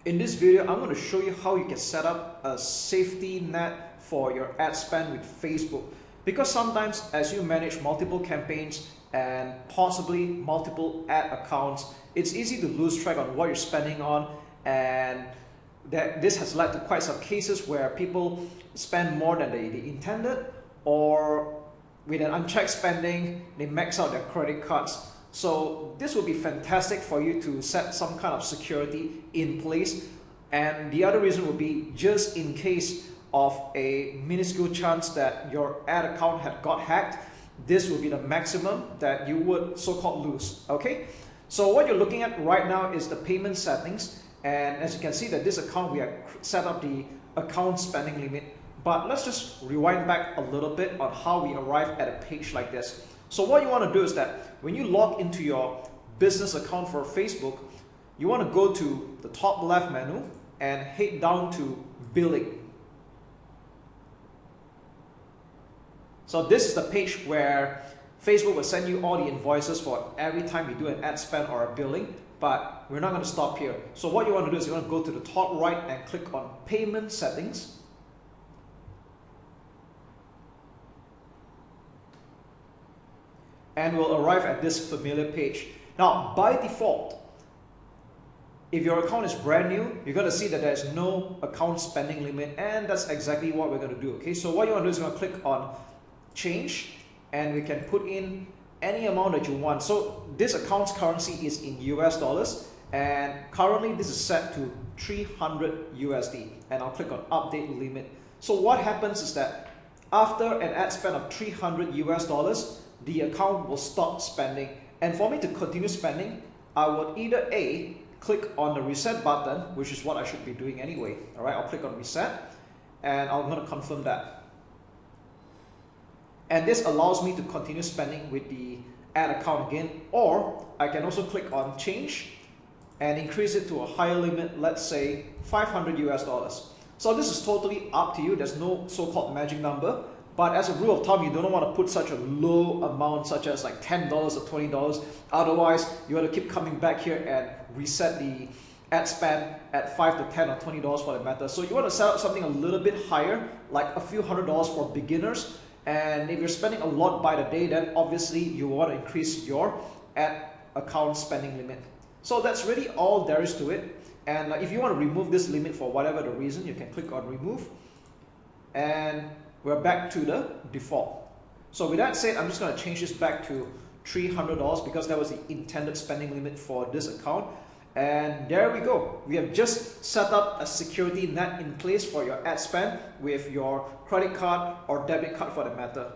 In this video, I'm going to show you how you can set up a safety net for your ad spend with Facebook. Because sometimes as you manage multiple campaigns and possibly multiple ad accounts, it's easy to lose track on what you're spending on, and this has led to quite some cases where people spend more than they intended, or with an unchecked spending, they max out their credit cards. So this would be fantastic for you to set some kind of security in place. And the other reason would be just in case of a minuscule chance that your ad account had got hacked, this would be the maximum that you would so-called lose. Okay, so what you're looking at right now is the payment settings, and as you can see that this account we have set up the account spending limit. But let's just rewind back a little bit on how we arrive at a page like this. So what you want to do is that when you log into your business account for Facebook, you want to go to the top left menu and head down to billing. So this is the page where Facebook will send you all the invoices for every time you do an ad spend or a billing, but we're not going to stop here. So what you want to do is you want to go to the top right and click on payment settings. And we'll arrive at this familiar page. Now, by default, if your account is brand new, you're going to see that there's no account spending limit, and that's exactly what we're going to do. Okay, so what you want to do is you're going to click on change, and we can put in any amount that you want. So this account's currency is in US dollars, and currently this is set to 300 USD, and I'll click on update limit. So what happens is that after an ad spend of 300 US dollars, the account will stop spending. And for me to continue spending, I would either A, click on the reset button, which is what I should be doing anyway. All right, I'll click on reset, and I'm going to confirm that. And this allows me to continue spending with the ad account again, or I can also click on change and increase it to a higher limit, let's say 500 US dollars. So this is totally up to you. There's no so-called magic number. But as a rule of thumb, you don't want to put such a low amount, such as like $10 or $20. Otherwise, you want to keep coming back here and reset the ad spend at $5 to $10 or $20 for the matter. So you want to set up something a little bit higher, like a few $100s for beginners. And if you're spending a lot by the day, then obviously you want to increase your ad account spending limit. So that's really all there is to it. And if you want to remove this limit for whatever the reason, you can click on remove. And we're back to the default. So with that said, I'm just going to change this back to $300 because that was the intended spending limit for this account. And there we go. We have just set up a security net in place for your ad spend with your credit card or debit card for the matter.